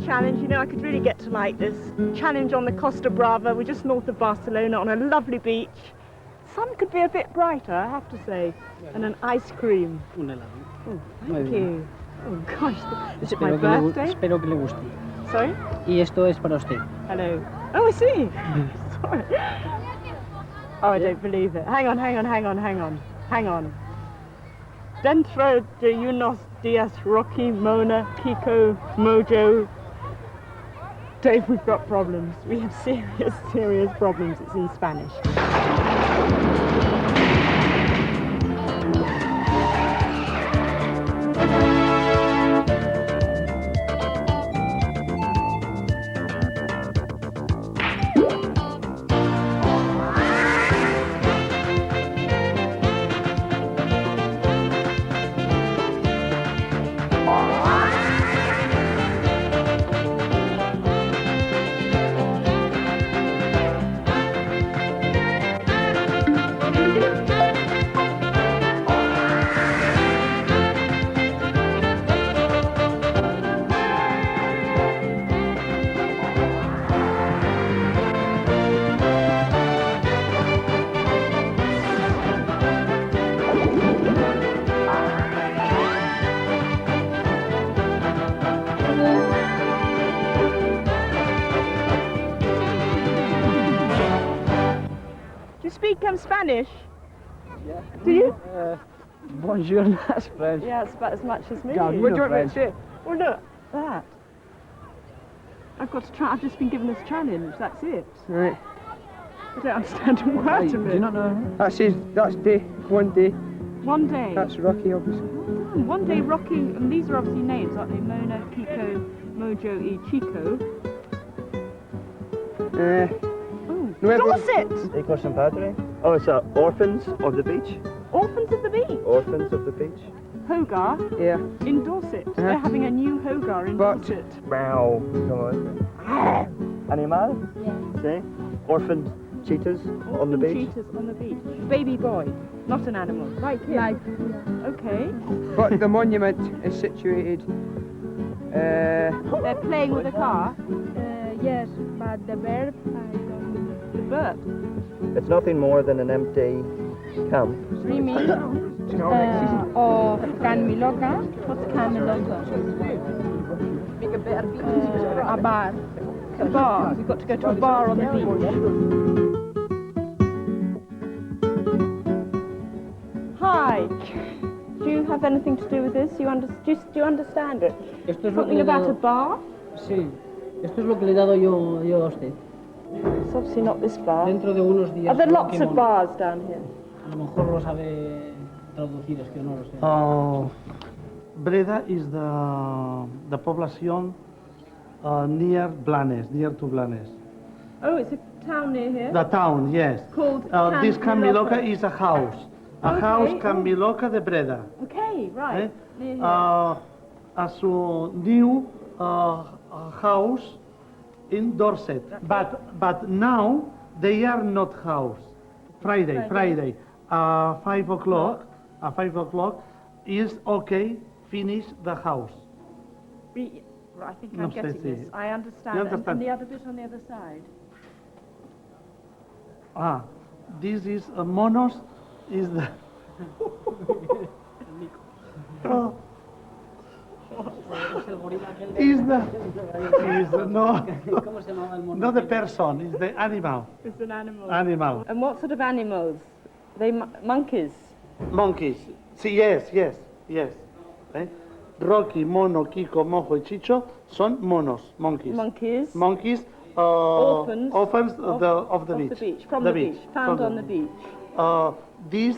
challenge. You know, I could really get to like this. Challenge on the Costa Brava. We're just north of Barcelona on a lovely beach. Sun could be a bit brighter, I have to say. And an ice cream. Un helado. Oh, thank you. Oh gosh, is it my birthday? Espero que le guste. Sorry? Y esto es para usted. Hello. Oh, I see. Sorry. Oh, I don't believe it. Hang on. Dentro de unos días, Rocky, Mona, Kiko, Mojo. Dave, we've got problems. We have serious problems. It's in Spanish. Spanish? Yeah. Do you? Bonjour, that's French. Yeah, it's about as much as me. God, What do you you're want me to French. do? Well, look, that. I've got to try. I've just been given this challenge. That's it. Right. I don't understand a word of Do it. you not know? That's day, one day. One day. That's Rocky, obviously. One day, Rocky. And these are obviously names, aren't they? Mona, Kiko, Mojo, y Chico. Dorset! Eco St. Padre. Oh, it's Orphans of the Beach. Orphans of the Beach. Orphans of the Beach. Hogar Yeah. in Dorset. They're having a new Hogar in Dorset. Wow. Come on. Animal? Yeah. See? Orphaned cheetahs on the Orphan beach. cheetahs on the beach. Baby boy, not an animal. Right here. Like, Okay. But the monument is situated. They're playing with a car. yes, but the verb, I don't The burp. It's nothing more than an empty camp. Rimi of Canmiloca, What's Canmiloca? a bar. A bar. We've got to go to a bar on the beach. Hi. Do you have anything to do with this? Do you understand it? Esto es lo que Something le he about dado. a bar? Sí. Esto es lo que le he dado yo a usted. It's obviously not this bar. Dentro de unos días. Are there creo lots que of bars down here? A lo mejor lo sabe traducir, es que no lo sé. Breda is the population near Blanes, near to Blanes. Oh, it's a town near here. The town, yes. Called This Can Canmiloca is a house. A Okay, house oh. Canmiloca de Breda. Okay, right. Eh? Near here. A su new house in Dorset. But now they are not house. Friday. 5 o'clock. 5 o'clock is okay. Finish the house. Right, I think No I'm getting sé this. si- I understand. You And understand? the other bit on the other side. This is monos. Is the oh. Is no ¿Cómo se llamaba el mono? not the person, it's the animal. It's an animal. Animal. And what sort of animals? They monkeys. Monkeys. Sí, yes. Eh? Rocky, Mono, Kiko, Mojo y Chicho son monos, monkeys. Monkeys. Monkeys, Orphans. orphans of the beach. From the beach. Found From on the beach. This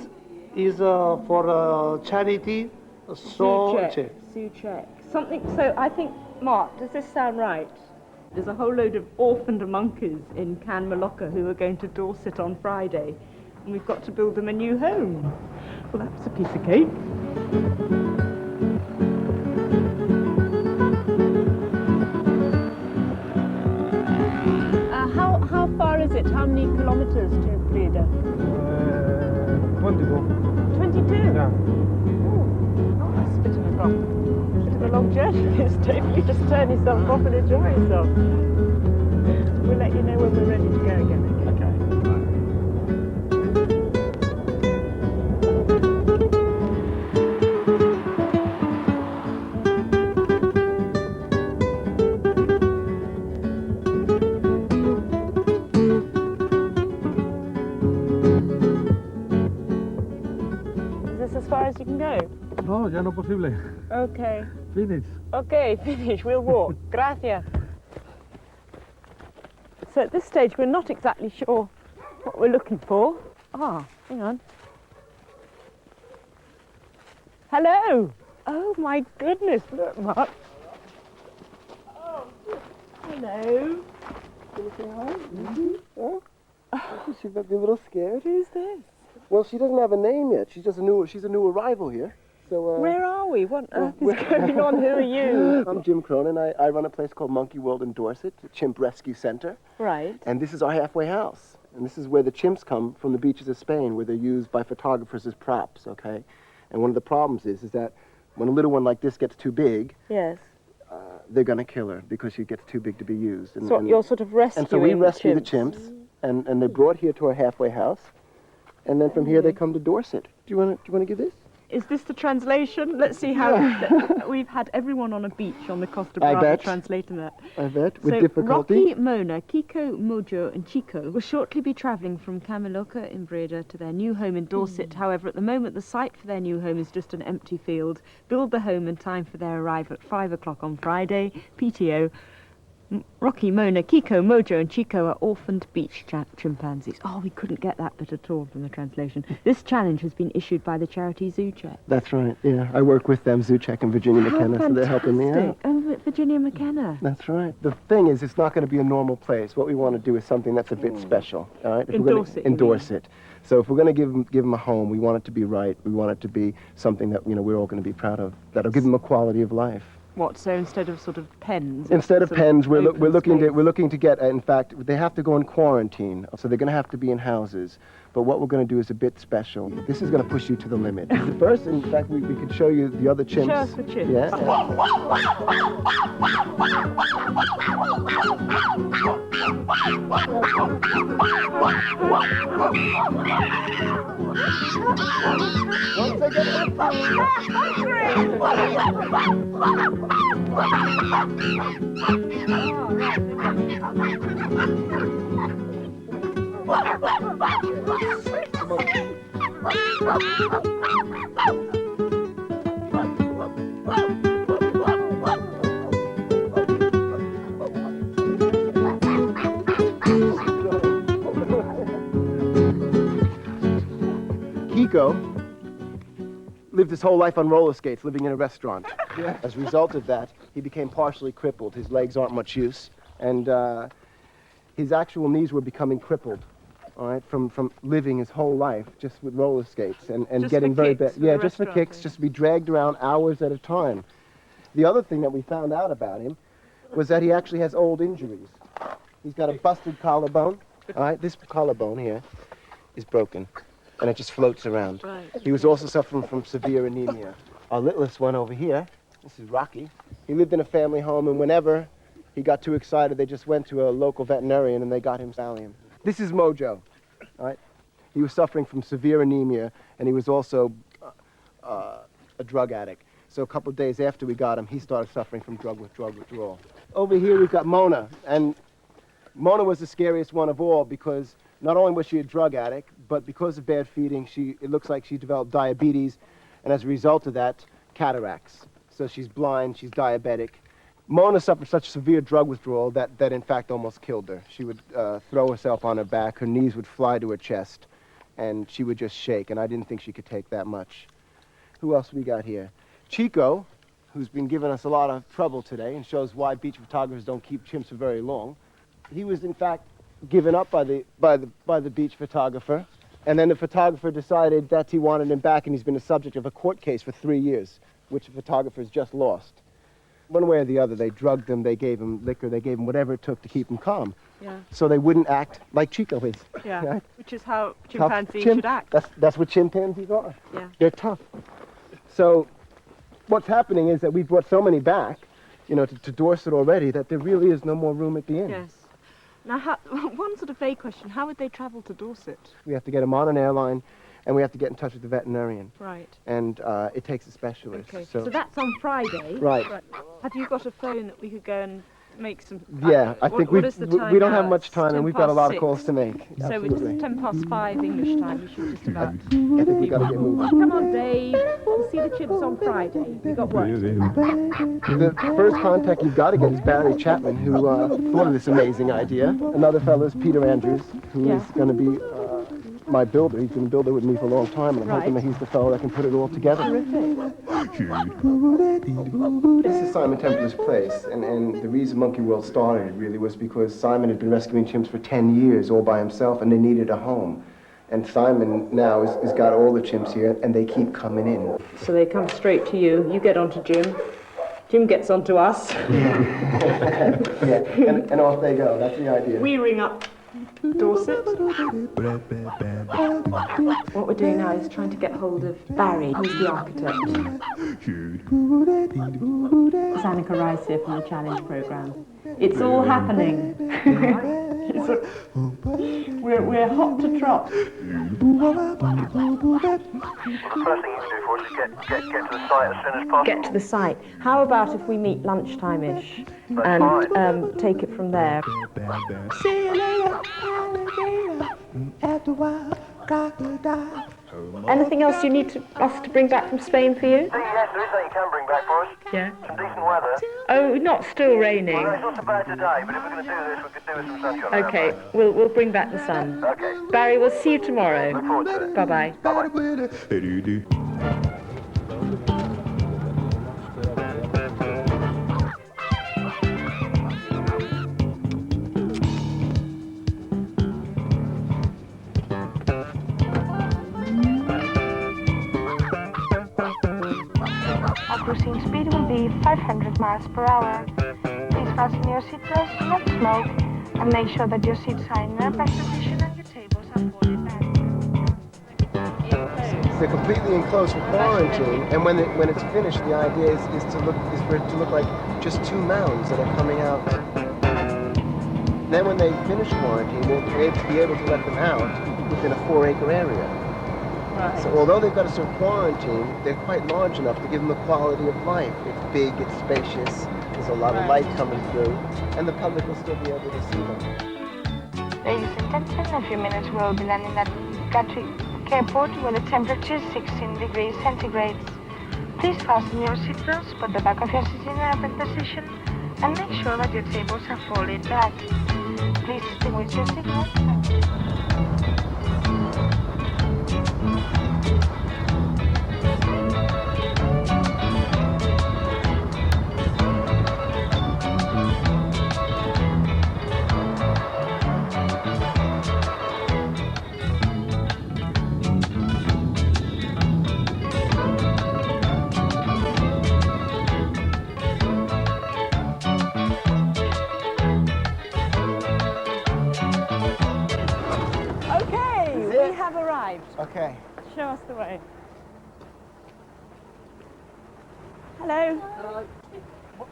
is for charity. Sue check. Something. So I think, Mark, does this sound right? There's a whole load of orphaned monkeys in Canmiloca who are going to Dorset on Friday, and we've got to build them a new home. Well, that's a piece of cake. How far is it? How many kilometers to Breda? 22. 22? Yeah. Oh, that's a bit of a from. It's been a long journey this day, but you just turn yourself off and enjoy yourself. We'll let you know when we're ready to go again. Okay. As far as you can go? No, ya no posible. Okay. Finish. Okay, finish. We'll walk. Gracias. So at this stage, we're not exactly sure what we're looking for. Ah, hang on. Hello. Oh my goodness, look, Mark. Oh, hello. She might be a little scared. Who's this? Well, she doesn't have a name yet. She's a new arrival here. So Where are we? What on earth is going on? Who are you? I'm Jim Cronin. I run a place called Monkey World in Dorset, a chimp rescue center. Right. And this is our halfway house. And this is where the chimps come from the beaches of Spain, where they're used by photographers as props, okay? And one of the problems is that when a little one like this gets too big, Yes. they're going to kill her because she gets too big to be used. So you're sort of rescuing And so we rescue the chimps. chimps, and they're brought here to our halfway house. And then from here they come to Dorset. Do you want to give this? Is this the translation? Let's see how we've had everyone on a beach on the Costa I Brava bet. translating that. I bet, with So difficulty. Rocky, Mona, Kiko, Mojo and Chico will shortly be travelling from Camiloca in Breda to their new home in Dorset. However, at the moment the site for their new home is just an empty field. Build the home in time for their arrival at 5 o'clock on Friday. PTO. Rocky, Mona, Kiko, Mojo and Chico are orphaned beach chimpanzees. Oh, we couldn't get that bit at all from the translation. This challenge has been issued by the charity ZooCheck. That's right, yeah. I work with them, ZooCheck and Virginia McKenna, so they're helping me out. Oh, Virginia McKenna. That's right. The thing is, it's not going to be a normal place. What we want to do is something that's a bit special, all right? Endorse it, you Endorse it. So if we're going to give them a home, we want it to be right. We want it to be something that, we're all going to be proud of. That'll give them a quality of life. What, so instead of sort of pens? Instead of sort pens, we're open looking to get, in fact, they have to go in quarantine, so they're going to have to be in houses. But what we're going to do is a bit special. This is going to push you to the limit. First, in fact, we could show you the other chimps. Show us the chimps. Yeah. Once they get Kiko lived his whole life on roller skates, living in a restaurant. As a result of that, he became partially crippled. His legs aren't much use, and his actual knees were becoming crippled. All right, from living his whole life just with roller skates and Just getting for very kicks bad. for Yeah, the just for restaurant, kicks, yeah. just to be dragged around hours at a time. The other thing that we found out about him was that he actually has old injuries. He's got a busted collarbone. All right, this collarbone here is broken, and it just floats around. Right. He was also suffering from severe anemia. Our littlest one over here, this is Rocky. He lived in a family home, and whenever he got too excited, they just went to a local veterinarian and they got him Valium. This is Mojo, all right? He was suffering from severe anemia, and he was also a drug addict. So a couple of days after we got him, he started suffering from drug withdrawal. Over here, we've got Mona, and Mona was the scariest one of all because not only was she a drug addict, but because of bad feeding, it looks like she developed diabetes, and as a result of that, cataracts. So she's blind, she's diabetic. Mona suffered such severe drug withdrawal that in fact almost killed her. She would throw herself on her back, her knees would fly to her chest, and she would just shake, and I didn't think she could take that much. Who else we got here? Chico, who's been giving us a lot of trouble today and shows why beach photographers don't keep chimps for very long. He was in fact given up by the beach photographer, and then the photographer decided that he wanted him back, and he's been the subject of a court case for 3 years, which the photographer's just lost. One way or the other, they drugged him, they gave him liquor, they gave him whatever it took to keep him calm. Yeah. So they wouldn't act like Chico is. Yeah. Right? Which is how Tough chimpanzees chimp. should act. That's what chimpanzees are. Yeah. They're tough. So what's happening is that we've brought so many back, you know, to Dorset already, that there really is no more room at the inn. Yes. Now, one sort of vague question, how would they travel to Dorset? We have to get a modern airline, and we have to get in touch with the veterinarian. Right. And it takes a specialist. Okay. So that's on Friday. Right. Have you got a phone that we could go and make some... Yeah, I think what is the time we don't now? have much It's time, 10 and we've got a lot of past calls 6. to make. So Absolutely. it's 5 English time, we should just about... I think we've got to get moving. Come on, Dave. We'll see the chips on Friday. You got what? The first contact you've got to get is Barry Chapman, who thought of this amazing idea. Another fellow is Peter Andrews, who is going to be my builder. He's been a builder with me for a long time, and I'm hoping that he's the fellow that can put it all together. This is Simon Templar's place, and the reason Monkey World started really was because Simon had been rescuing chimps for 10 years all by himself, and they needed a home. And Simon now has got all the chimps here, and they keep coming in. So they come straight to you. You get onto Jim. Jim gets onto us. Yeah, and off they go. That's the idea. We ring up Dorset. What we're doing now is trying to get hold of Barry, who's the architect. Annika Rice here from the Challenge programme. It's all happening. We're hot to trot. First thing you can do for us is get to the site as soon as possible. Get to the site. How about if we meet lunchtime-ish and take it from there? See you later, alligator. After a while, crocodile. Anything else you need us to bring back from Spain for you? Yes, there is that you can bring back for us. Yeah. Some decent weather. Oh, not still raining. Well, it's not so bad today, but if we're going to do this, we could do with some sunshine. Okay, we'll bring back the sun. Okay. Barry, we'll see you tomorrow. Look forward to it. Bye-bye. Our cruising speed will be 500 miles per hour. Please fasten your seatbelts, do not smoke, and make sure that your seats are in their best position and your tables are folded back. They're completely enclosed for quarantine, and when it's finished, the idea is for it to look like just 2 mounds that are coming out. Then when they finish quarantine, we'll be able to let them out within a 4-acre area. Right. So although they've got to serve quarantine, they're quite large enough to give them the quality of life. It's big, it's spacious, there's a lot of light coming through, and the public will still be able to see them. Ladies and gentlemen, in a few minutes we'll be landing at Gatwick Airport where the temperature is 16 degrees centigrade. Please fasten your seatbelts, put the back of your seat in an open position, and make sure that your tables are folded back. Please distinguish your signals. Okay, we have arrived. Okay. Show us the way. Hello.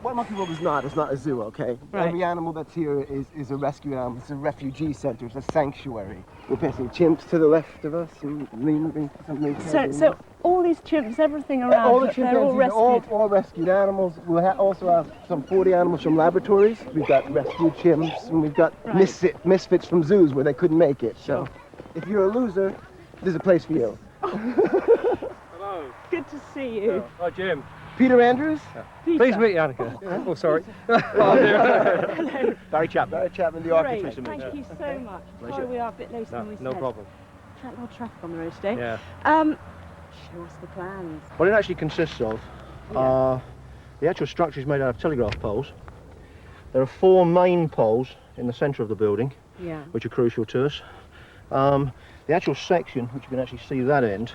What Monkey World is not a zoo, okay? Right. Every animal that's here is a rescue animal. It's a refugee center. It's a sanctuary. We're passing chimps to the left of us and leaving something. So all these chimps, everything around, all the chimps, they're all rescued. all rescued animals. We'll also have some 40 animals from laboratories. We've got rescued chimps, and we've got misfits from zoos where they couldn't make it. So, if you're a loser, there's a place for you. Hello. Good to see you. Hi, Jim. Peter Andrews. Peter. Please meet you, Annika. Oh, sorry. Hello. Barry Chapman, the Great. architect. Thank you so much. Sorry we are a bit later than we said. No problem. A lot of traffic on the road today. Yeah. Show us the plans. What it actually consists of, the actual structure is made out of telegraph poles. There are 4 main poles in the centre of the building, which are crucial to us. The actual section, which you can actually see that end,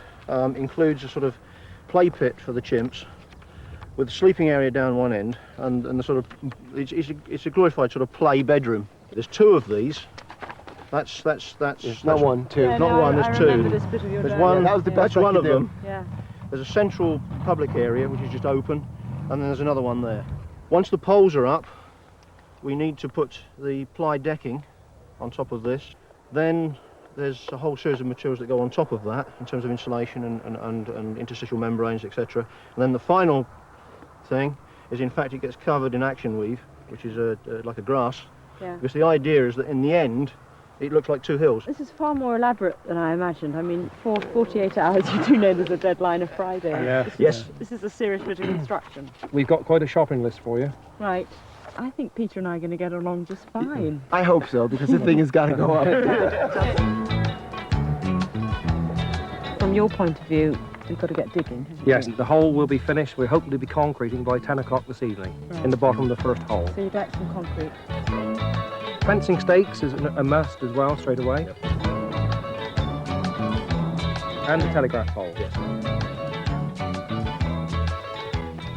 includes a sort of play pit for the chimps, with a sleeping area down one end, and the sort of it's a glorified sort of play bedroom. There's 2 of these. That's not one, 2. Yeah, Not no, one. I There's remember 2. this bit of your There's diary. one. That was the best That's one I of could do. them. Yeah. There's a central public area which is just open, and then there's another one there. Once the poles are up, we need to put the ply decking on top of this. Then there's a whole series of materials that go on top of that in terms of insulation and interstitial membranes, etc. And then the final thing is, in fact, it gets covered in action weave, which is like a grass. Yeah. Because the idea is that in the end, it looks like two hills. This is far more elaborate than I imagined. I mean, for 48 hours, you do know there's a deadline of Friday. Yeah. This is a serious bit of construction. We've got quite a shopping list for you. Right. I think Peter and I are going to get along just fine. I hope so, because the thing has got to go up. From your point of view, we've got to get digging. Yes, the hole will be finished. We're hoping to be concreting by 10 o'clock this evening in the bottom of the first hole. So you'd like some concrete. Fencing stakes is a must as well, straight away. And the telegraph pole. Yes.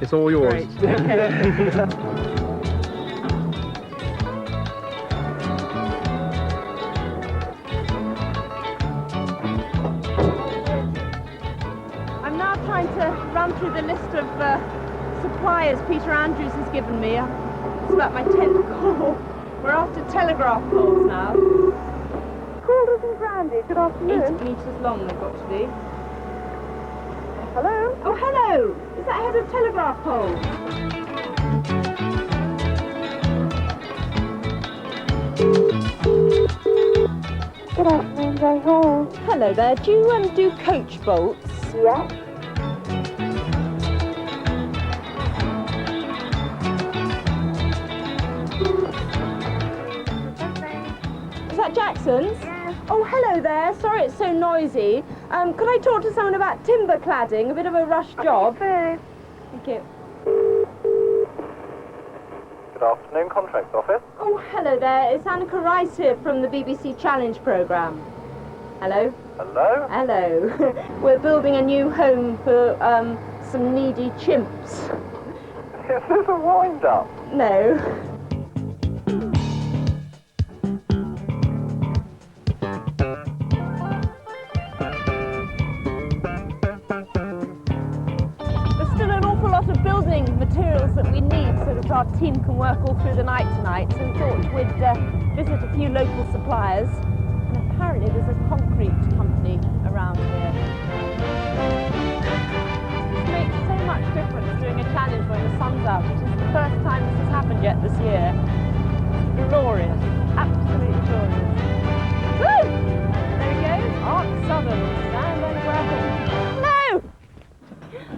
It's all yours. Great. Okay. I'm now trying to run through the list of suppliers Peter Andrews has given me. It's about my 10th call. We're after telegraph poles now. Calder's and Brandy, good afternoon. 8 metres long they've got to be. Hello? Oh, hello! Is that head of telegraph pole? Good afternoon, Jay Hall. Hello there. Do you do coach bolts? Yeah? Is that Jackson's? Yeah. Oh, hello there. Sorry it's so noisy. Could I talk to someone about timber cladding? A bit of a rush job. Fair. Thank you. Good afternoon, Contracts Office. Oh, hello there. It's Annika Rice here from the BBC Challenge programme. Hello? Hello? Hello. We're building a new home for some needy chimps. Is this a wind-up? No. There's still an awful lot of building materials that we need so that our team can work all through the night tonight. So we thought we'd visit a few local suppliers. And apparently there's a concrete company around here. This makes so much difference doing a challenge when the sun's out. It is the first time this has happened yet this year. It's glorious, absolutely glorious. Woo! There he goes, Art Southern, stand on gravel. Hello!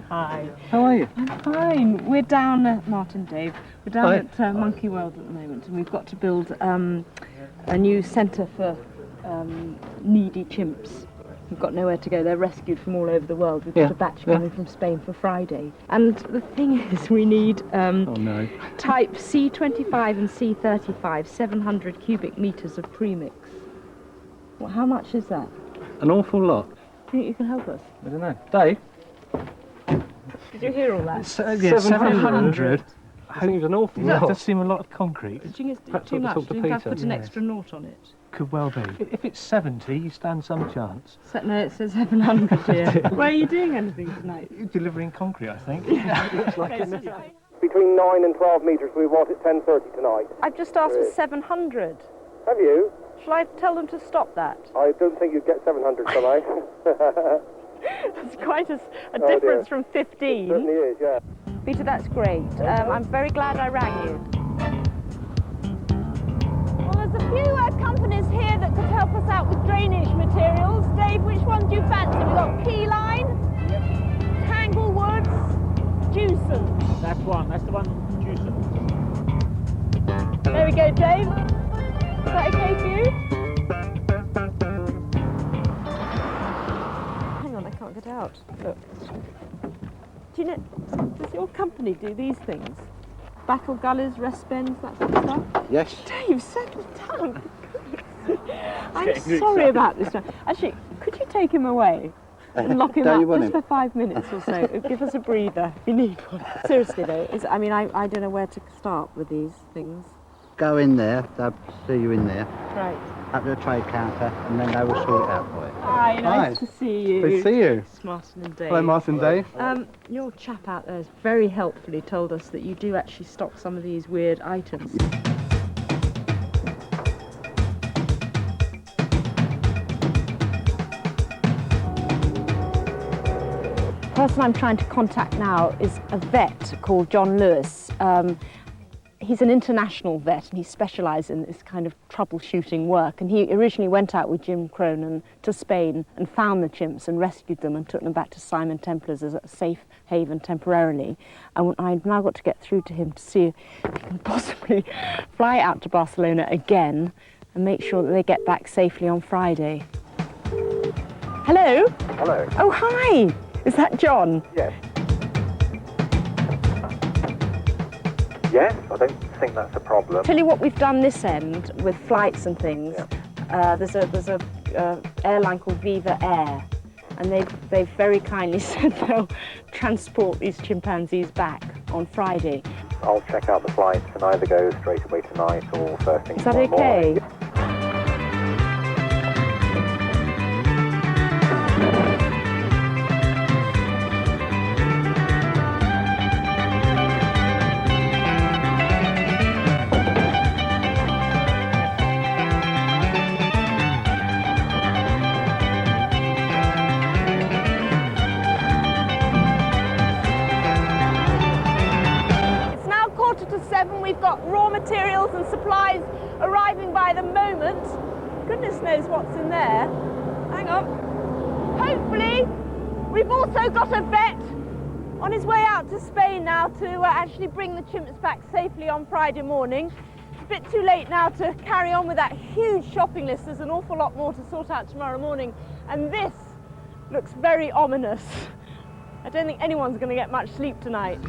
Hi. How are you? I'm fine. We're down at Martin Dave. We're down at Monkey World at the moment, and we've got to build a new centre for needy chimps. We've got nowhere to go. They're rescued from all over the world. We've got a batch coming from Spain for Friday. And the thing is, we need type C25 and C35, 700 cubic metres of premix. Well, how much is that? An awful lot. Do you think you can help us? I don't know. Dave? Did you hear all that? 700? I think it was an awful lot. That does seem a lot of concrete. Do you think it's Perhaps too ought to much? talk to Do you think I've Peter. put an extra nought on it? Could well be. If it's 70, you stand some chance. No, it says 700 here. Where are you doing anything tonight? You're delivering concrete, I think. Between 9 and 12 metres, we want it 10:30 tonight. I've just asked for 700. Have you? Shall I tell them to stop that? I don't think you'd get 700 tonight. That's quite a difference from 15. It certainly is, yeah. Peter, that's great. I'm very glad I rang you. Well, there's a few companies here that could help us out with drainage materials. Dave, which one do you fancy? We've got Keyline, Tanglewoods, Jewson. That's one. That's the one, Jewson. There we go, Dave. Is that okay for you? Hang on, I can't get out. Look. Do you know, does your company do these things? Battle gullies, rest bends, that sort of stuff? Yes. Dave, settle down. I'm sorry about this. Actually, could you take him away and lock him up just for 5 minutes or so? Give us a breather if you need one. Seriously though, I don't know where to start with these things. Go in there, they'll see you in there. Right. up to the trade counter, and then they will sort it out for you. Hi, nice Hi. to see you. Good to see you. It's Martin and Dave. Hello, Martin and Dave. Your chap out there has very helpfully told us that you do actually stock some of these weird items. The person I'm trying to contact now is a vet called John Lewis. He's an international vet and he specialises in this kind of troubleshooting work, and he originally went out with Jim Cronin to Spain and found the chimps and rescued them and took them back to Simon Templar's as a safe haven temporarily. And I've now got to get through to him to see if he can possibly fly out to Barcelona again and make sure that they get back safely on Friday. Hello? Hello. Oh, hi! Is that John? Yes. Yes, I don't think that's a problem. Tell you what we've done this end with flights and things. Yeah. There's a airline called Viva Air, and they've very kindly said they'll transport these chimpanzees back on Friday. I'll check out the flights and either go straight away tonight or first thing Is that tomorrow okay? morning. We've got raw materials and supplies arriving by the moment. Goodness knows what's in there. Hang on. Hopefully, we've also got a vet on his way out to Spain now to actually bring the chimps back safely on Friday morning. It's a bit too late now to carry on with that huge shopping list. There's an awful lot more to sort out tomorrow morning. And this looks very ominous. I don't think anyone's going to get much sleep tonight.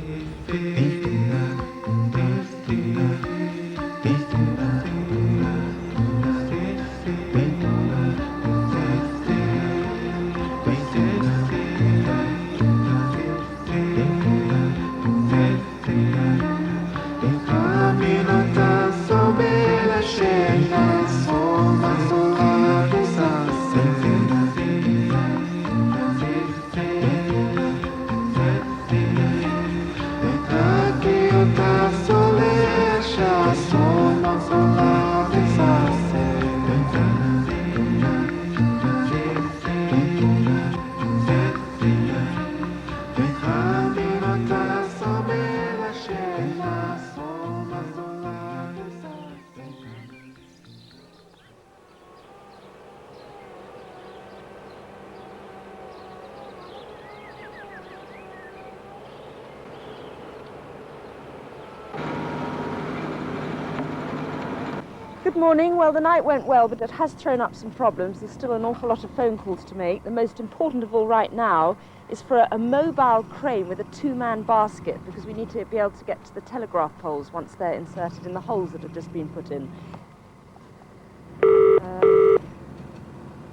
Good morning. Well, the night went well, but it has thrown up some problems. There's still an awful lot of phone calls to make. The most important of all right now is for a mobile crane with a two-man basket, because we need to be able to get to the telegraph poles once they're inserted in the holes that have just been put in.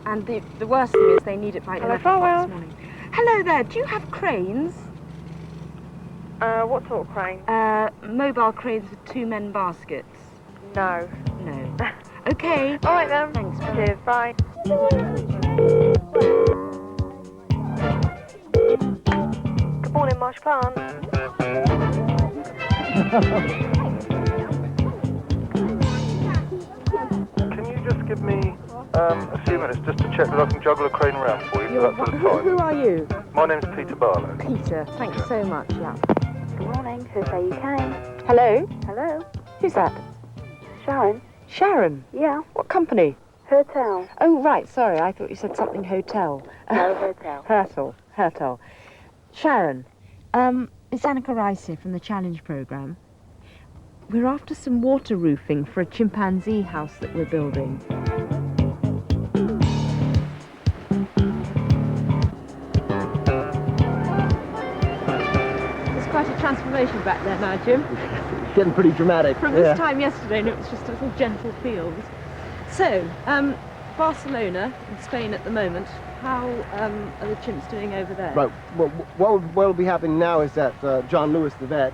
And the worst thing is they need it by 11 o'clock this morning. Hello there. Do you have cranes? What sort of crane? Mobile cranes with two-men baskets. No. No. Okay. All right then. Thanks. Cheers. Bye. Good morning, Marsh Plant. Can you just give me a few minutes just to check that I can juggle a crane around for you? For that sort of time? Who are you? My name's Peter Barlow. Peter. Thank you so much. Yeah. Good morning. Who say you came? Hello. Hello. Who's that? Sharon. Sharon. Yeah. What company? Hotel. Oh, right. Sorry, I thought you said something hotel. No, hotel. Hertel. Sharon, it's Annika Rice here from the Challenge programme. We're after some waterroofing for a chimpanzee house that we're building. There's quite a transformation back there now, Jim. Getting pretty dramatic. From this time yesterday, and it was just a little gentle field. So, Barcelona, in Spain at the moment. How are the chimps doing over there? Right. Well, what will be happening now is that John Lewis, the vet,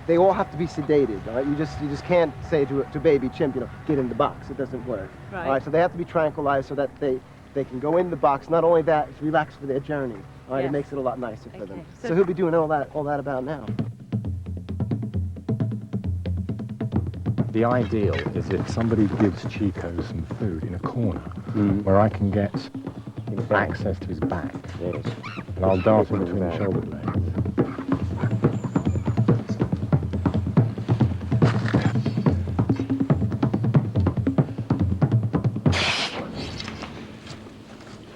they all have to be sedated. All right. You just can't say to baby chimp, get in the box. It doesn't work. Right. All right. So they have to be tranquilized so that they can go in the box. Not only that, it's relaxed for their journey. All right. Yes. It makes it a lot nicer for them. So he'll be doing all that about now. The ideal is if somebody gives Chico some food in a corner where I can get access to his back. Yes. And I'll dart in between the shoulder blades.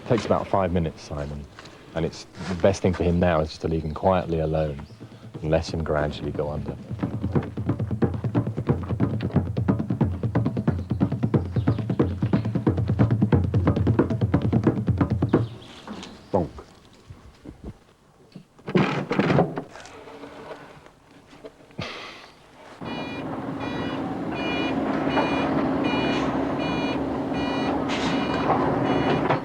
It takes about 5 minutes, Simon. And it's the best thing for him now is just to leave him quietly alone and let him gradually go under.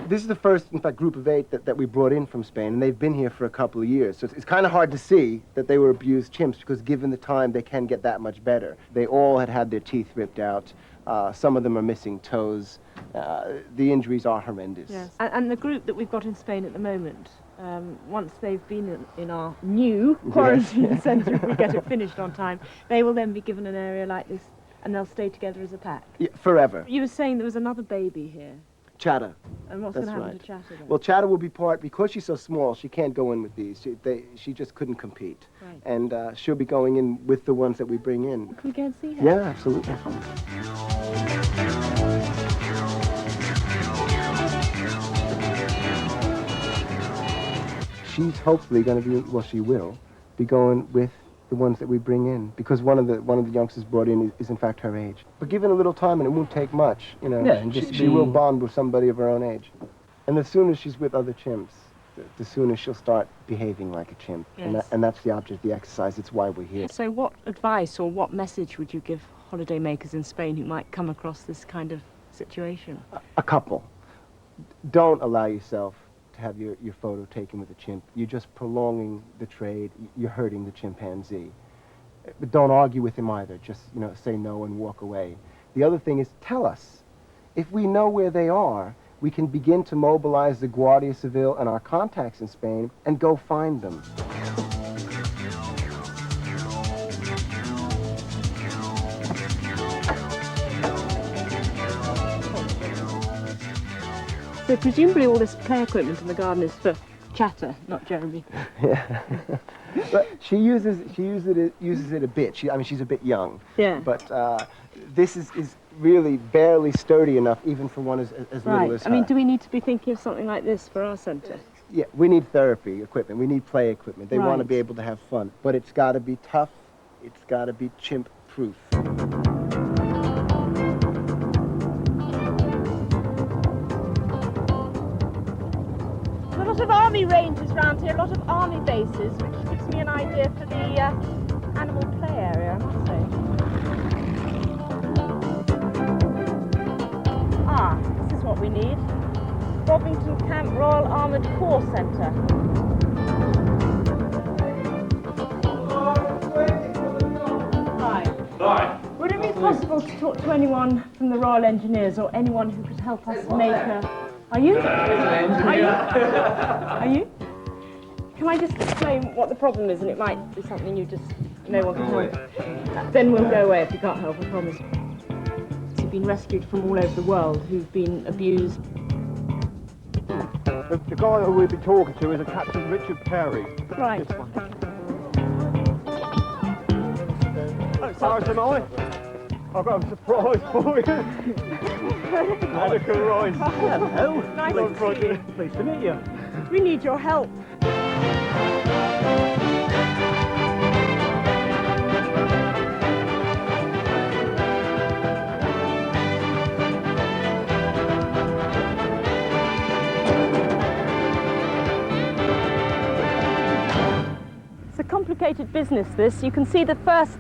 This is the first, in fact, group of 8 that we brought in from Spain, and they've been here for a couple of years. So it's kind of hard to see that they were abused chimps, because given the time, they can get that much better. They all had their teeth ripped out. Some of them are missing toes. The injuries are horrendous. Yes. And the group that we've got in Spain at the moment, once they've been in our new quarantine centre, if we get it finished on time, they will then be given an area like this, and they'll stay together as a pack. Yeah, forever. You were saying there was another baby here. Chatter. And what's going to happen to Chatter then? Well, Chatter will be because she's so small, she can't go in with these. She just couldn't compete. Right. And she'll be going in with the ones that we bring in. Can we go and see her? Yeah, absolutely. She's hopefully going to be, well, she will be going with the ones that we bring in, because one of the youngsters brought in is in fact her age. But given a little time, and it won't take much, and she will bond with somebody of her own age. And as soon as she's with other chimps, the sooner she'll start behaving like a chimp. Yes. And that's the object of the exercise. It's why we're here. So what advice or what message would you give holiday makers in Spain who might come across this kind of situation? A couple. Don't allow yourself to have your photo taken with a chimp. You're just prolonging the trade. You're hurting the chimpanzee. But don't argue with him either. Just, say no and walk away. The other thing is, tell us. If we know where they are, we can begin to mobilize the Guardia Civil and our contacts in Spain and go find them. So presumably all this play equipment in the garden is for Chatter, not Jeremy. Yeah. But she uses it a bit. She's a bit young. Yeah. But this is really barely sturdy enough, even for one as little as her. I mean, do we need to be thinking of something like this for our centre? Yeah, we need therapy equipment. We need play equipment. They want to be able to have fun, but it's got to be tough. It's got to be chimp-proof. A lot of army ranges around here, a lot of army bases, which gives me an idea for the animal play area, I must say. Ah, this is what we need. Bovington Camp Royal Armoured Corps Centre. Hi. Would it be possible to talk to anyone from the Royal Engineers or anyone who could help us make a... Are you? Are you? Are you? Can I just explain what the problem is, and it might be something no one can help. Then we'll go away if you can't help, I promise. You've been rescued from all over the world who've been abused. The guy who we've been talking to is a Captain Richard Perry. Right. Sorry, am I've got a surprise for you. Monica Rice. Hello. Nice to see you. Pleased to meet you. We need your help. It's a complicated business, this. You can see the first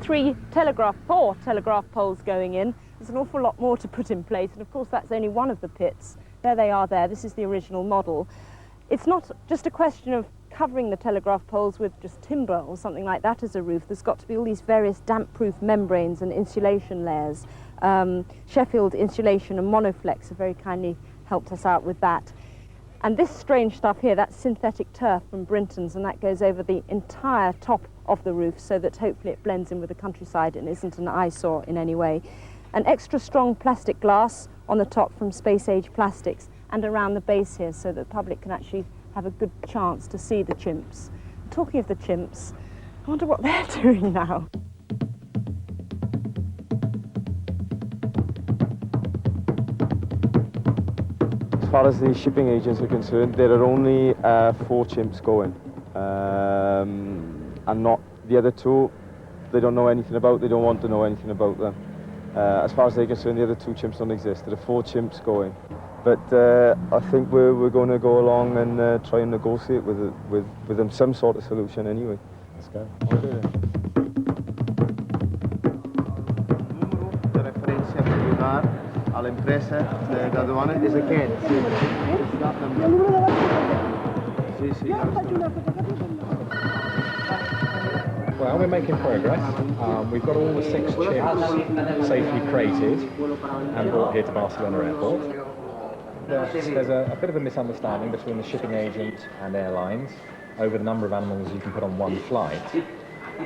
four telegraph poles going in, There's an awful lot more to put in place, and of course that's only one of the pits. There they are there. This is the original model. It's not just a question of covering the telegraph poles with just timber or something like that as a roof. There's got to be all these various damp-proof membranes and insulation layers. Sheffield Insulation and Monoflex have very kindly helped us out with that. And this strange stuff here, that's synthetic turf from Brinton's, and that goes over the entire top of the roof so that hopefully it blends in with the countryside and isn't an eyesore in any way. An extra strong plastic glass on the top from Space Age Plastics and around the base here so that the public can actually have a good chance to see the chimps. Talking of the chimps, I wonder what they're doing now. As far as the shipping agents are concerned, there are only 4 chimps going, and not the other 2. They don't know anything about. They don't want to know anything about them. As far as they're concerned, the other 2 chimps don't exist. There are 4 chimps going, but I think we're going to go along and try and negotiate with them some sort of solution anyway. Let's go. De referencia para ayudar a la empresa de aduana es aquest. Sí, sí. Well, we're making progress. We've got all the 6 chimps safely crated and brought here to Barcelona Airport. There's a bit of a misunderstanding between the shipping agent and airlines over the number of animals you can put on one flight.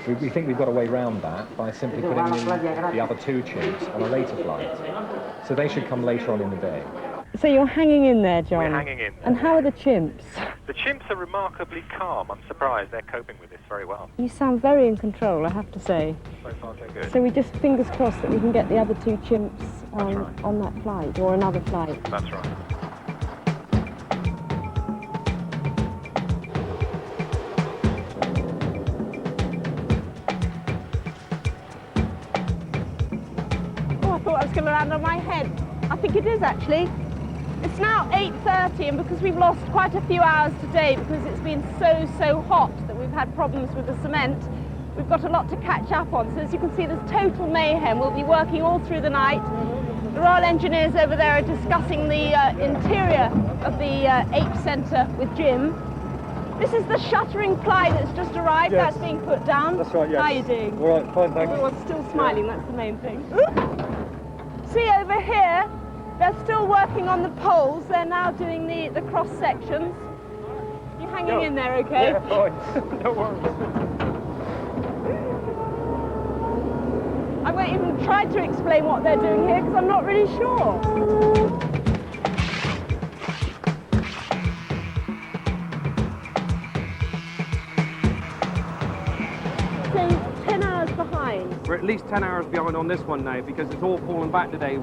We think we've got a way around that by simply putting the other 2 chimps on a later flight. So they should come later on in the day. So you're hanging in there, John? We're hanging in. And how are the chimps? The chimps are remarkably calm. I'm surprised they're coping with this very well. You sound very in control, I have to say. So far, so good. So we just fingers crossed that we can get the other 2 chimps on that flight, or another flight. That's right. Oh, I thought I was going to land on my head. I think it is, actually. It's now 8:30, and because we've lost quite a few hours today because it's been so hot that we've had problems with the cement, we've got a lot to catch up on. So as you can see, there's total mayhem. We'll be working all through the night. The Royal Engineers over there are discussing the interior of the Ape Centre with Jim. This is the shuttering ply that's just arrived. Yes. That's being put down. That's right, yes. How are you doing? All right, fine, thanks. Everyone's still smiling, that's the main thing. Ooh. See over here, they're still working on the poles. They're now doing the cross sections. You hanging in there, okay? Yeah, fine. No worries. I won't even try to explain what they're doing here because I'm not really sure. So 10 hours behind. We're at least 10 hours behind on this one now because it's all falling back today.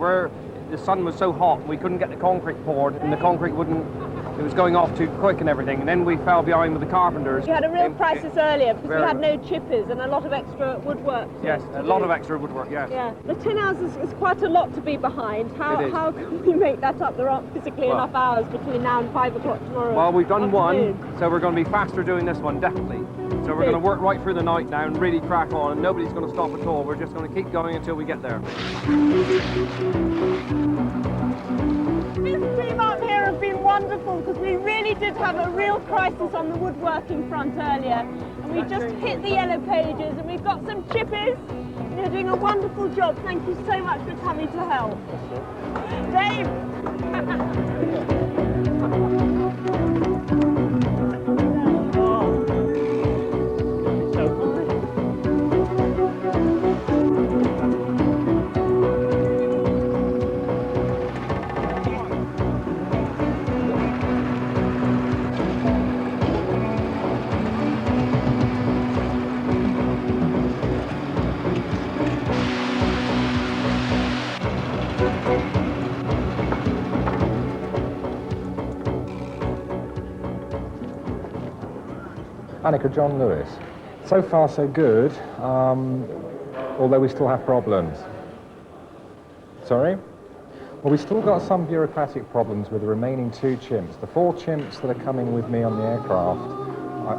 The sun was so hot we couldn't get the concrete poured and the concrete it was going off too quick and everything, and then we fell behind with the carpenters. We had a real crisis earlier because we had no chippers and a lot of extra woodwork. Yes, a lot of extra woodwork, yes. Yeah, the 10 hours is quite a lot to be behind. How can we make that up? There aren't physically enough hours between now and 5 o'clock tomorrow. Well, we've done one, so we're going to be faster doing this one, definitely. So we're going to work right through the night now and really crack on, and nobody's going to stop at all. We're just going to keep going until we get there. This team up here have been wonderful because we really did have a real crisis on the woodworking front earlier, and we just hit the yellow pages, and we've got some chippers. You're doing a wonderful job. Thank you so much for coming to help. Dave! Annika, John Lewis. So far so good, although we still have problems. Sorry? Well, we've still got some bureaucratic problems with the remaining 2 chimps. The 4 chimps that are coming with me on the aircraft,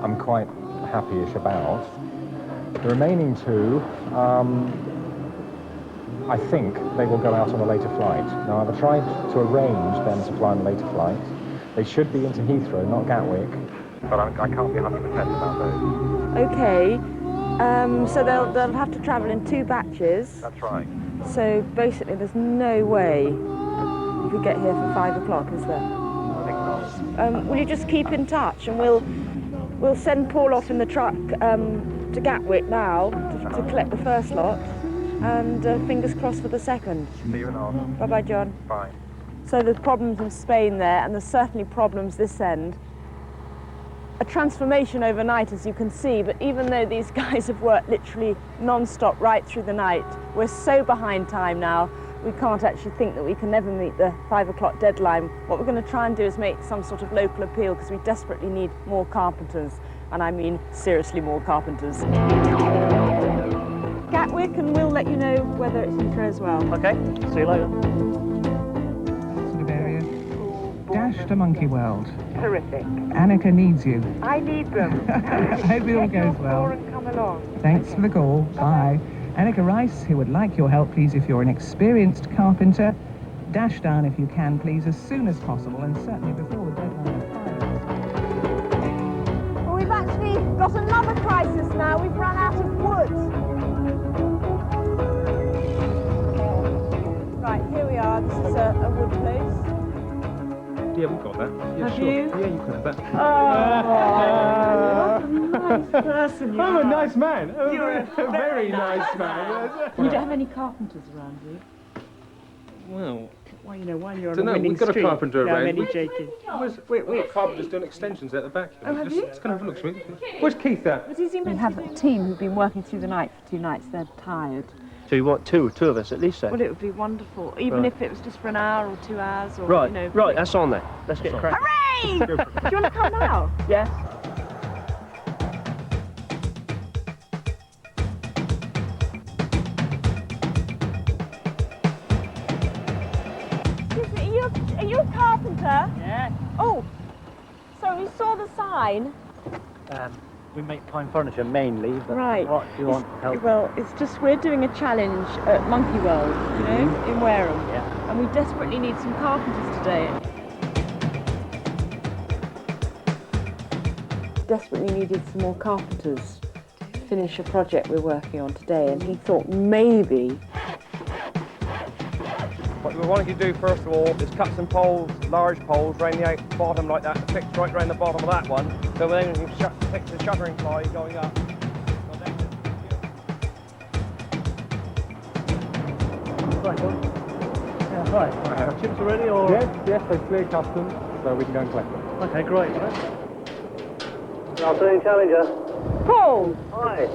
I'm quite happy-ish about. The remaining 2, I think they will go out on a later flight. Now, I've tried to arrange them to fly on a later flight. They should be into Heathrow, not Gatwick. But I can't be 100% about those. Okay, so they'll have to travel in 2 batches. That's right. So basically there's no way you could get here for 5 o'clock, is there? I think not. Will you just keep in touch, and we'll send Paul off in the truck to Gatwick now to collect the first lot, and fingers crossed for the second. See you on. Bye-bye, John. Bye. So there's problems in Spain there, and there's certainly problems this end. A transformation overnight, as you can see, but even though these guys have worked literally non-stop right through the night, we're so behind time now, we can't actually think that we can never meet the 5 o'clock deadline. What we're going to try and do is make some sort of local appeal, because we desperately need more carpenters, and I mean seriously more carpenters. Gatwick, and we'll let you know whether it's Heathrow as well. Okay, see you later. Sort of area. Dash to Monkey World. Terrific. Annika needs you. I need them. I hope it all goes well. And come along. Thanks for the call. Bye. Annika Rice, who would like your help, please, if you're an experienced carpenter. Dash down if you can, please, as soon as possible, and certainly before the deadline of 5. Well, we've actually got another crisis now. We've run out of wood. Right, here we are. This is a wood place. Yeah, we've got that. Yeah, Have sure. you? Yeah, you can have that. Nice person you I'm a are. nice man. You're a very nice man. You don't have any carpenters around you? Well, Well, you know, while you're on dunno, a winning we've got a streak. carpenter No, around. I'm only joking. We've got carpenters doing extensions at the back. Oh, have you? Just come and have a look, sweet. Where's Keith at? We have a team who've been working through the night for 2 nights. They're tired. So you want two of us at least then? Well, it would be wonderful, even Right. if it was just for an hour or 2 hours, or Right, you know. right, that's on there. Let's get cracking. Hooray! Do you want to come now? Yeah. Excuse me, are you a carpenter? Yeah. Oh, so we saw the sign. We make pine furniture mainly, but Right. what do you want help? Well, it's just we're doing a challenge at Monkey World, you know, in Wareham. Yeah. And we desperately need some carpenters today. Desperately needed some more carpenters to finish a project we're working on today, and he thought maybe. What we wanted to do first of all is cut some poles, large poles, round the bottom like that, and fix right round the bottom of that one, so then we can fix the shuttering ply going up. Right, John. Yeah, hi. Chips are ready, or? Yes, they've cleared customs, so we can go and collect them. Okay, great. Good afternoon, Challenger. Paul. Hi.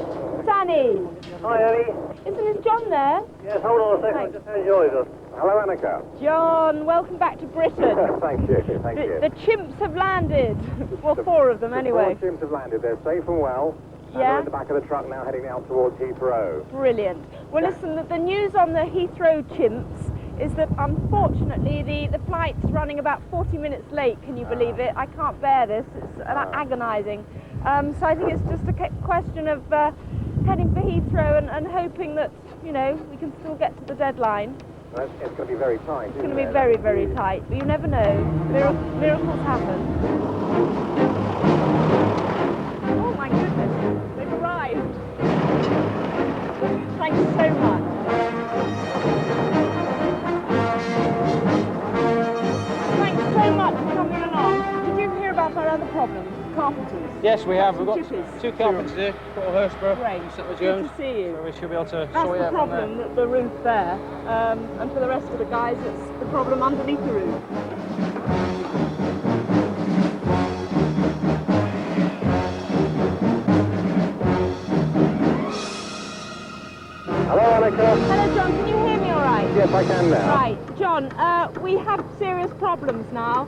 Danny. Hi, Ellie. Isn't John there? Yes, hold on a second. Thanks. I just found yours. Hello, Annika. John, welcome back to Britain. Thank you, thank you. The chimps have landed. Well, 4 of them anyway. The 4 chimps have landed. They're safe and well. And Yeah? they're in the back of the truck now, heading out towards Heathrow. Brilliant. Well, listen, the news on the Heathrow chimps is that unfortunately the flight's running about 40 minutes late. Can you believe it? I can't bear this. It's agonising. So I think it's just a question of heading for Heathrow and hoping that, you know, we can still get to the deadline. Well, it's going to be very tight. It's going to be very, very tight, but you never know. Miracles happen. Oh my goodness, they've arrived. Thanks so much. Thanks so much for coming along. Did you hear about our other problem? Carpenters. Yes, we have. We've got Chippies. 2 carpenters here, Paul Hurstborough Great. and Settler Good Jones. to see you. So we should be able to That's sort it the out from there. problem, the roof there. And for the rest of the guys, it's the problem underneath the roof. Hello, Annika. Hello, John. Can you hear me all right? Yes, I can now. Right, John, we have serious problems now.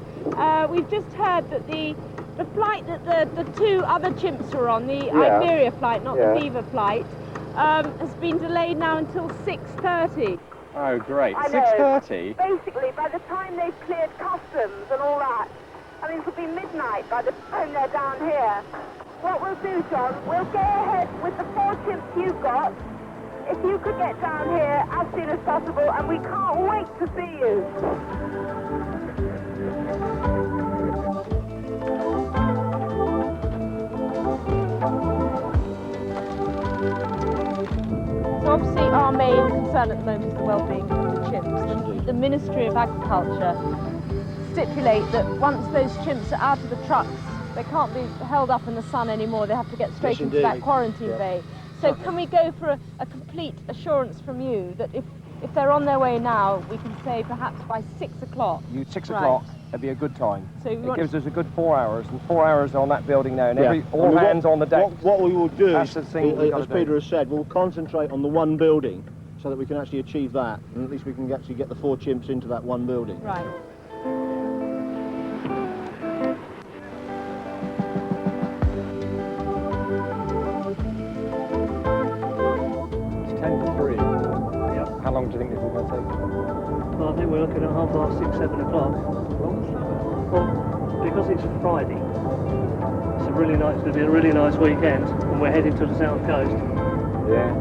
We've just heard that the flight that the 2 other chimps were on, the Iberia flight, not the Viva flight, has been delayed now until 6:30. Oh, great. I know. 6:30? Basically, by the time they've cleared customs and all that, I mean, it'll be midnight by the time they're down here. What we'll do, John, we'll go ahead with the 4 chimps you've got if you could get down here as soon as possible, and we can't wait to see you. So obviously our main concern at the moment is the well-being of the chimps. The Ministry of Agriculture stipulate that once those chimps are out of the trucks, they can't be held up in the sun anymore. They have to get straight into that quarantine bay. So can we go for a complete assurance from you that if they're on their way now, we can say perhaps by 6 o'clock? 6 o'clock, it'd be a good time. So it gives us a good 4 hours, and 4 hours on that building now, and Yeah. all hands on the deck. What we will do, That's the thing we've as got to Peter do. has said, we'll concentrate on the one building so that we can actually achieve that, and at least we can actually get the 4 chimps into that one building. Right. It's 10 to 3. Yeah. How long do you think this is going to take? Well, I think we're looking at 6:30, 7 o'clock. Well, because it's Friday, it's going to be a really nice weekend, and we're heading to the south coast. Yeah.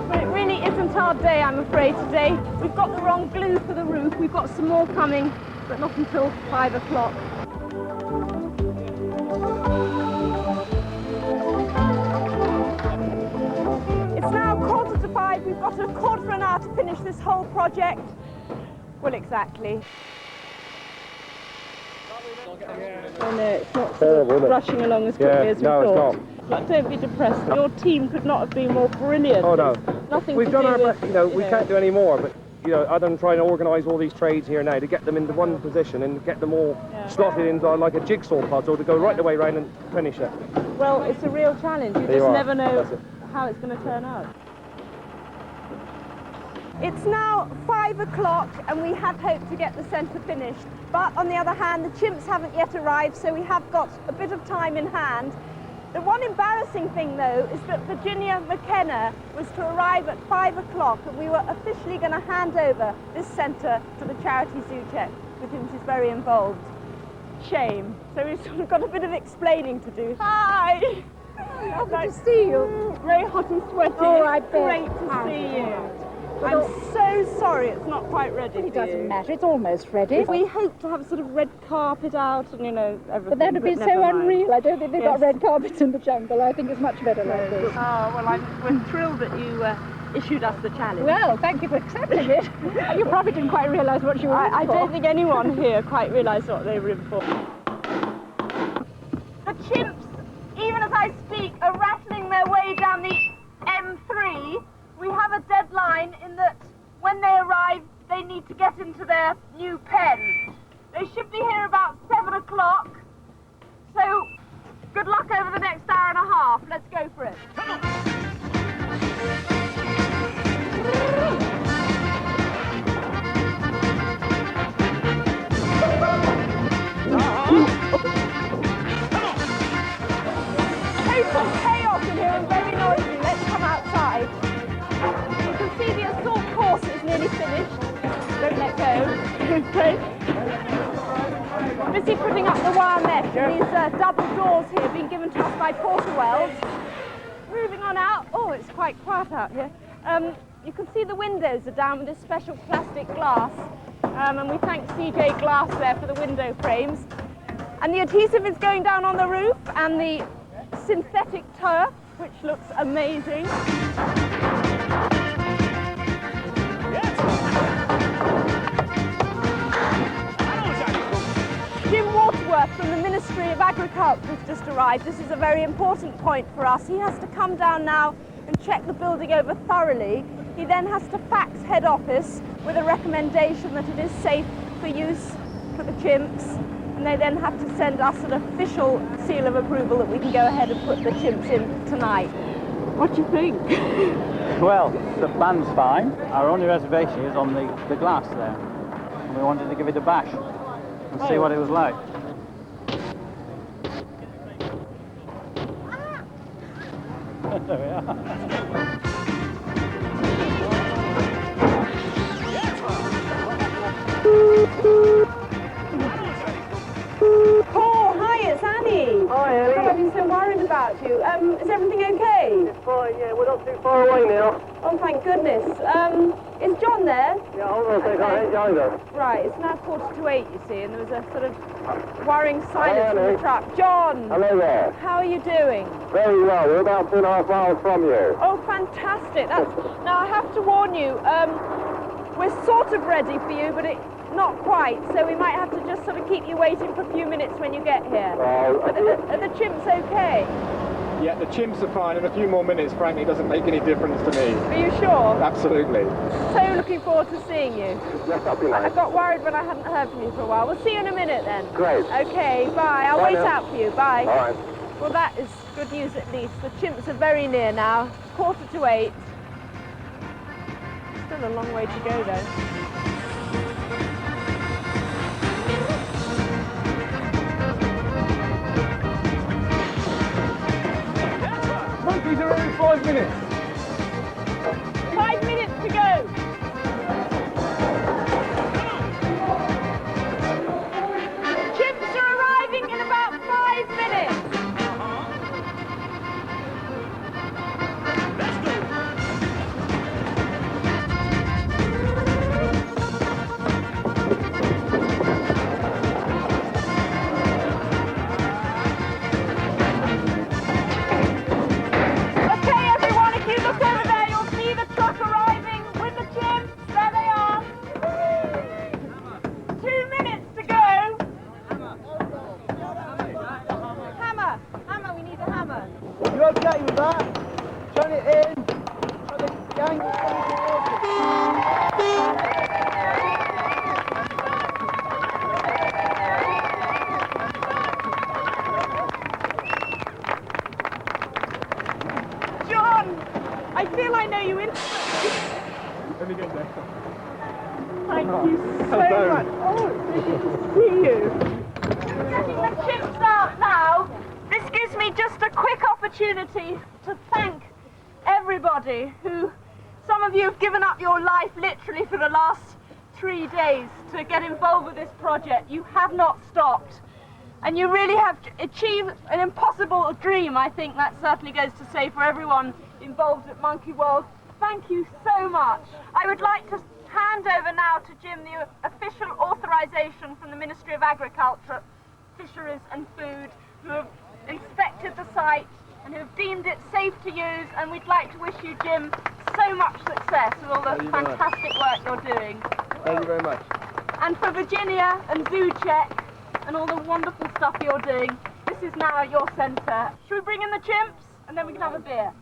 But it really isn't our day, I'm afraid, today. We've got the wrong glue for the roof. We've got some more coming, but not until 5 o'clock. It's now 4:45. We've got a quarter of an hour to finish this whole project. Well, exactly. Oh no, it's not sort of rushing along as quickly as we thought. But don't be depressed. Your team could not have been more brilliant. Oh no, nothing. We've to done do our with, best. We can't do any more. But other than trying to organise all these trades here now to get them into one position and get them all slotted into like a jigsaw puzzle to go right the way round and finish it. Well, it's a real challenge. You just never know how it's going to turn out. It's now 5 o'clock and we had hoped to get the centre finished. But on the other hand, the chimps haven't yet arrived, so we have got a bit of time in hand. The one embarrassing thing, though, is that Virginia McKenna was to arrive at 5 o'clock and we were officially going to hand over this centre to the charity zoo check, with whom she's very involved. Shame. So we've sort of got a bit of explaining to do. Hi! Lovely to see you. Very hot and sweaty. Oh, I bet. Great to see you. I'm so sorry it's not quite ready. It doesn't matter, it's almost ready. We hope to have a sort of red carpet out and, everything. But that would be so unreal. I don't think they've got red carpets in the jungle. I think it's much better like this. Oh, well, we're thrilled that you issued us the challenge. Well, thank you for accepting it. You probably didn't quite realise what you were in for. I don't think anyone here quite realised what they were in for. The chimps, even as I speak, are rattling their way down the M3. We have a deadline in that when they arrive, they need to get into their new pen. They should be here about 7 o'clock. So, good luck over the next hour and a half. Let's go for it. Come on. Total chaos in here and very noisy. Let's come outside. You can see the assault course is nearly finished. Don't let go. Okay. Busy putting up the wire mesh. These double doors here being given to us by Porterwells. Moving on out. Oh, it's quite quiet out here. You can see the windows are down with this special plastic glass. And we thank CJ Glass there for the window frames. And the adhesive is going down on the roof and the synthetic turf, which looks amazing. Jim Waterworth from the Ministry of Agriculture has just arrived. This is a very important point for us. He has to come down now and check the building over thoroughly. He then has to fax head office with a recommendation that it is safe for use for the chimps. And they then have to send us an official seal of approval that we can go ahead and put the chimps in tonight. What do you think? Well, the plan's fine. Our only reservation is on the glass there. And we wanted to give it a bash and see what it was like. There we are. Paul, hi, it's Annie. Hi, Annie. I've been so worried everything okay? It's fine, yeah, we're not too far away now. Oh, thank goodness. Is John there? Yeah, hold on a second, I'll hand you over. Right, it's now 7:45, you see, and there was a sort of worrying silence Hello, from the Annie. truck. John! Hello there. How are you doing? Very well. We're about 2.5 miles from you. Oh, fantastic. Now, I have to warn you, we're sort of ready for you, but not quite, so we might have to just sort of keep you waiting for a few minutes when you get here. Are the chimps okay? Yeah, the chimps are fine. In a few more minutes, frankly, doesn't make any difference to me. Are you sure? Absolutely. So looking forward to seeing you. Yes, that'll be nice. I got worried when I hadn't heard from you for a while. We'll see you in a minute then. Great. Okay, bye. I'll Bye wait now. out for you. Bye. All right. Well, that is good news at least. The chimps are very near now. 7:45. Still a long way to go though. Monkeys are in 5 minutes. 5 minutes to go. Chimps are arriving in about 5 minutes. Okay, everyone, if you look over there, you'll see the truck arriving with the chimps. There they are. 2 minutes to go. Hammer. Hammer, we need a hammer. You okay with that? Turn it in. The gang is coming towards us. John, I feel I know you instantly. Let me get there. Thank you so much. Oh, it's really good to see you. Getting the chimps out now. This gives me just a quick opportunity to thank everybody who, some of you have given up your life literally for the last 3 days to get involved with this project. You have not stopped. And you really have achieved an impossible dream. I think that certainly goes to say for everyone involved at Monkey World. Thank you so much. I would like to hand over now to Jim the official authorization from the Ministry of Agriculture, Fisheries and Food, who have inspected the site and who have deemed it safe to use. And we'd like to wish you, Jim, so much success with all the fantastic work you're doing. Thank you very much. And for Virginia and ZooCheck and all the wonderful stuff you're doing, this is now at your centre. Should we bring in the chimps and then we can have a beer?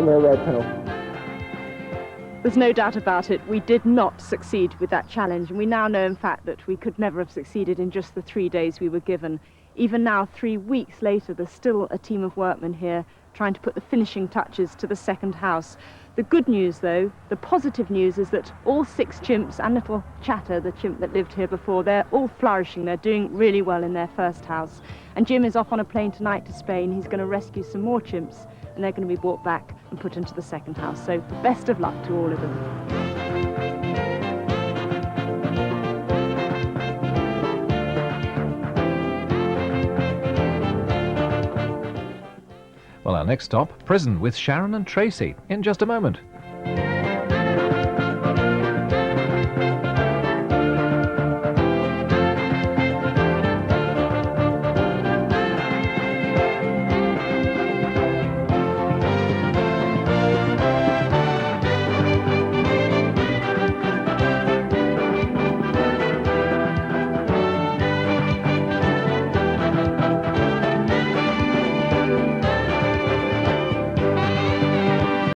No red tunnel. There's no doubt about it, we did not succeed with that challenge, and we now know in fact that we could never have succeeded in just the 3 days we were given. Even now, 3 weeks later, there's still a team of workmen here trying to put the finishing touches to the second house. The good news though, the positive news, is that all 6 chimps and little Chatter, the chimp that lived here before, they're all flourishing, they're doing really well in their first house. And Jim is off on a plane tonight to Spain. He's going to rescue some more chimps and they're going to be brought back and put into the second house. So best of luck to all of them. Well, our next stop, prison with Sharon and Tracy, in just a moment.